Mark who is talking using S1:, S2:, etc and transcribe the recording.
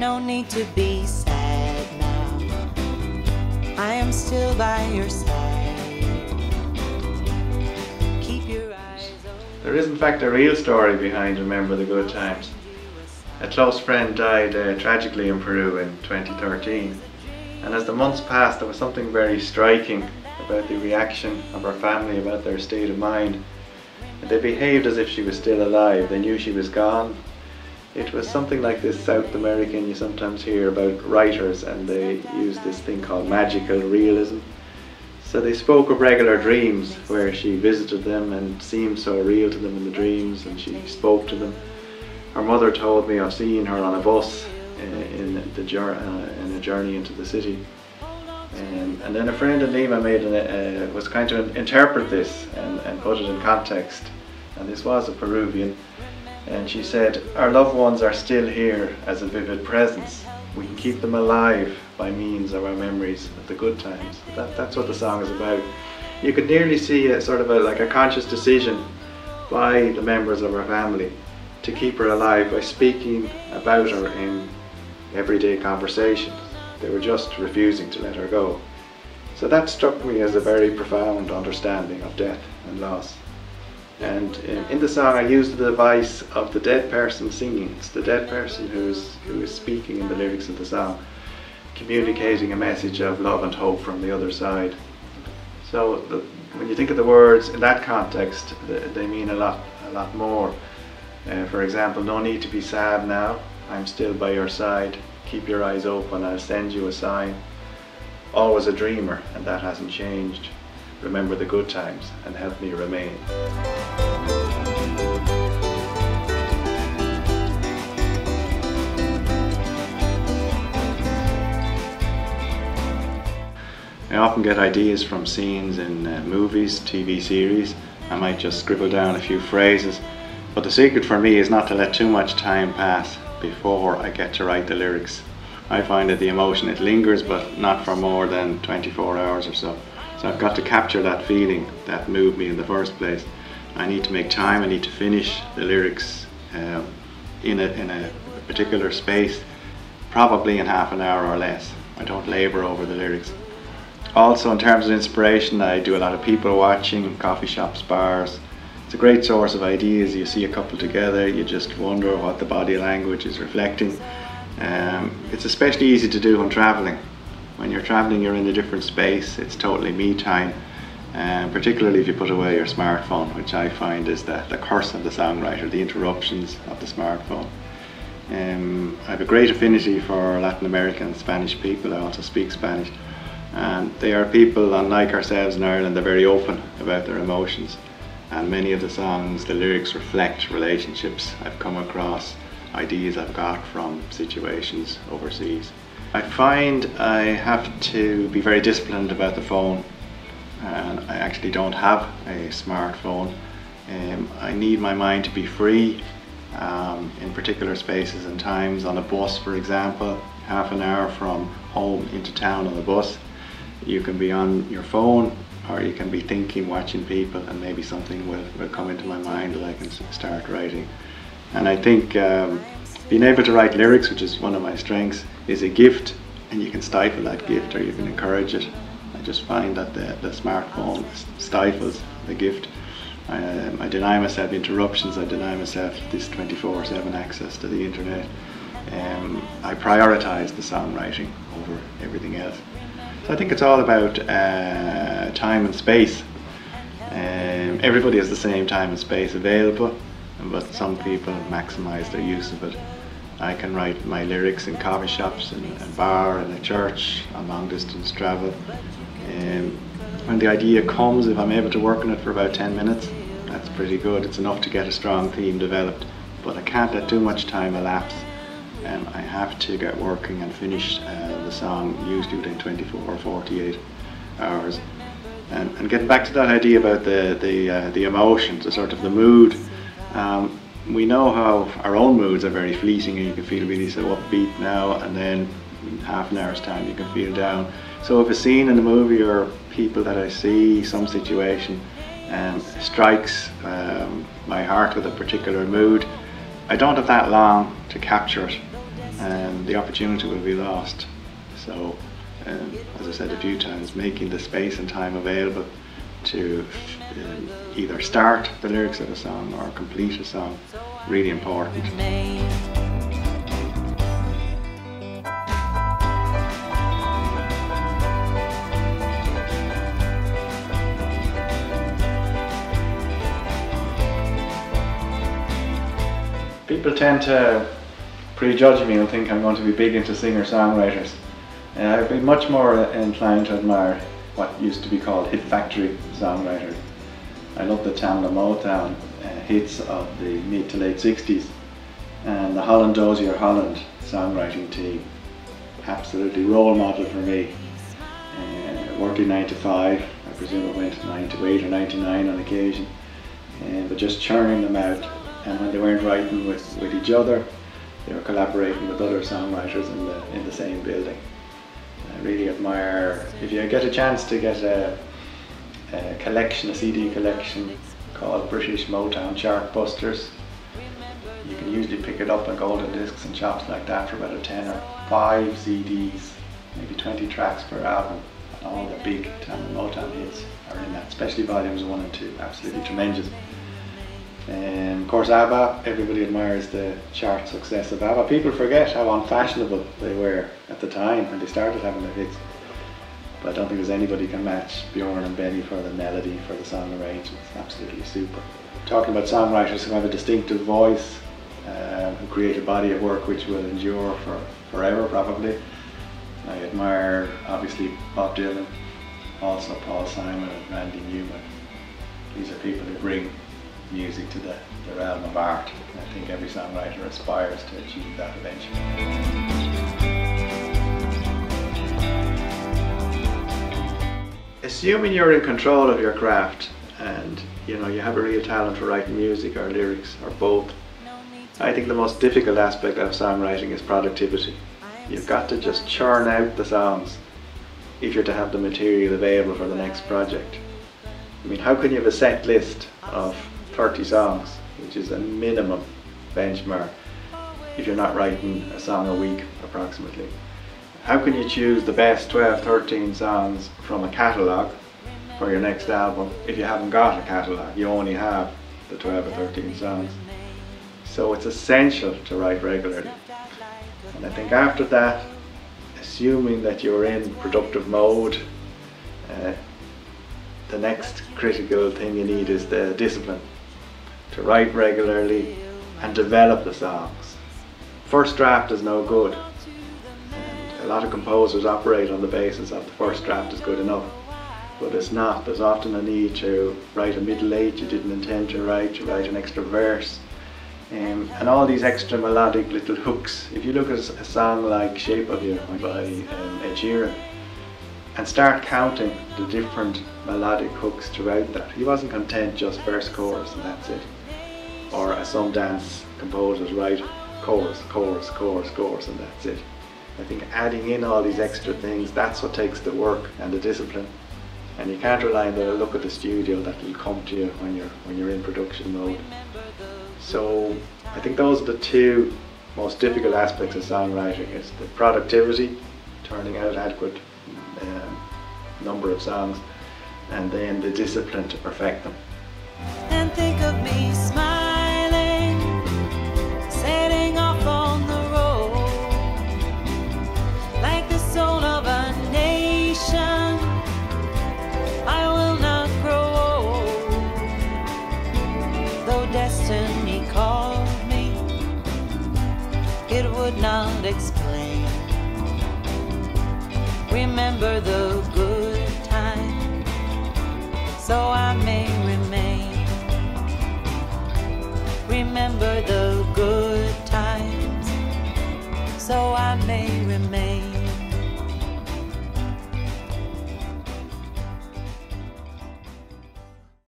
S1: no need to be sad now. I am still by your side. Keep your eyes open.
S2: There is in fact a real story behind Remember the Good Times. A close friend died tragically in Peru in 2013, and as the months passed there was something very striking about the reaction of her family, about their state of mind. They behaved as if she was still alive. They knew she was gone. It was something like this South American you sometimes hear about writers, and they use this thing called magical realism. So they spoke of regular dreams where she visited them and seemed so real to them in the dreams, and she spoke to them. Her mother told me of seeing her on a bus in a journey into the city. And then a friend in Lima was trying to interpret this and put it in context. And this was a Peruvian. And she said, "Our loved ones are still here as a vivid presence. We can keep them alive by means of our memories of the good times." That's what the song is about. You could nearly see it sort of like a conscious decision by the members of her family to keep her alive by speaking about her in everyday conversations. They were just refusing to let her go. So that struck me as a very profound understanding of death and loss. And in the song I used the device of the dead person singing. It's the dead person who is speaking in the lyrics of the song, communicating a message of love and hope from the other side. So when you think of the words in that context, they mean a lot more. For example, no need to be sad now, I'm still by your side. Keep your eyes open, I'll send you a sign. Always a dreamer, and that hasn't changed. Remember the good times and help me remain. I often get ideas from scenes in movies, TV series. I might just scribble down a few phrases, but the secret for me is not to let too much time pass before I get to write the lyrics. I find that the emotion, it lingers, but not for more than 24 hours or so. So I've got to capture that feeling that moved me in the first place. I need to make time, I need to finish the lyrics in a particular space, probably in half an hour or less. I don't labour over the lyrics. Also, in terms of inspiration, I do a lot of people watching, coffee shops, bars. It's a great source of ideas. You see a couple together, you just wonder what the body language is reflecting. It's especially easy to do when travelling. When you're travelling, you're in a different space. It's totally me time, particularly if you put away your smartphone, which I find is the curse of the songwriter, the interruptions of the smartphone. I have a great affinity for Latin American and Spanish people. I also speak Spanish, and they are people unlike ourselves in Ireland. They're very open about their emotions, and many of the songs, the lyrics reflect relationships I've come across, ideas I've got from situations overseas. I find I have to be very disciplined about the phone, and I actually don't have a smartphone. I need my mind to be free in particular spaces and times. On a bus, for example, half an hour from home into town on the bus, you can be on your phone, or you can be thinking, watching people, and maybe something will come into my mind that I can start writing. And I think being able to write lyrics, which is one of my strengths, is a gift, and you can stifle that gift or you can encourage it. I just find that the smartphone stifles the gift. I deny myself interruptions, I deny myself this 24/7 access to the internet. I prioritise the songwriting over everything else. So I think it's all about time and space. Everybody has the same time and space available, but some people maximise their use of it. I can write my lyrics in coffee shops, in a bar, in a church, on long distance travel. When the idea comes, if I'm able to work on it for about 10 minutes, that's pretty good. It's enough to get a strong theme developed, but I can't let too much time elapse. I have to get working and finish the song usually within 24 or 48 hours. And getting back to that idea about the emotions, the sort of the mood, we know how our own moods are very fleeting, and you can feel really so upbeat now, and then in half an hour's time you can feel down. So if a scene in a movie or people that I see, some situation strikes my heart with a particular mood, I don't have that long to capture it. and the opportunity will be lost. So, as I said a few times, making the space and time available to either start the lyrics of a song or complete a song, really important. People tend to prejudge me and think I'm going to be big into singer-songwriters. I've been much more inclined to admire what used to be called hit factory songwriters. I love the Tamla Motown hits of the mid to late 60s, and the Holland Dozier Holland songwriting team, absolutely role model for me. Working 9 to 5, I presume it went 9 to 8 or 9 to 9 on occasion, but just churning them out. And when they weren't writing with each other, they were collaborating with other songwriters in the same building. I really admire, if you get a chance to get a collection, a CD collection called British Motown Chart Busters, you can usually pick it up on golden discs and shops like that for about a tenner. 5 CDs, maybe 20 tracks per album, and all the big Tamla Motown hits are in that, especially volumes 1 and 2, absolutely tremendous. Of course, ABBA, everybody admires the chart success of ABBA. People forget how unfashionable they were at the time when they started having their hits. But I don't think there's anybody can match Bjorn and Benny for the melody, for the song arrangements. Absolutely super. Talking about songwriters who have a distinctive voice, who create a body of work which will endure for forever probably. I admire obviously Bob Dylan, also Paul Simon and Randy Newman. These are people who bring music to their realm of art. I think every songwriter aspires to achieve that eventually. Assuming you're in control of your craft and you have a real talent for writing music or lyrics or both, I think the most difficult aspect of songwriting is productivity. You've got to just churn out the songs if you're to have the material available for the next project. I mean, how can you have a set list of 30 songs, which is a minimum benchmark, if you're not writing a song a week approximately? How can you choose the best 12, 13 songs from a catalogue for your next album if you haven't got a catalogue? You only have the 12 or 13 songs. So it's essential to write regularly. And I think after that, assuming that you're in productive mode, the next critical thing you need is the discipline to write regularly and develop the songs. First draft is no good, and a lot of composers operate on the basis of the first draft is good enough, but it's not. There's often a need to write a middle eight you didn't intend to write an extra verse, and all these extra melodic little hooks. If you look at a song like Shape of You by Ed Sheeran and start counting the different melodic hooks throughout that, he wasn't content just verse, chorus and that's it. Or as some dance composers write, chorus, chorus, chorus, chorus and that's it. I think adding in all these extra things, that's what takes the work and the discipline. And you can't rely on the look at the studio that will come to you when you're in production mode. So I think those are the two most difficult aspects of songwriting, is the productivity, turning out adequate number of songs, and then the discipline to perfect them.
S1: And think of me smiling, setting off on the road, like the soul of a nation. I will not grow old, though destiny called me, it would not explain. Remember the good times, so I may remain. Remember the good times, so I may remain.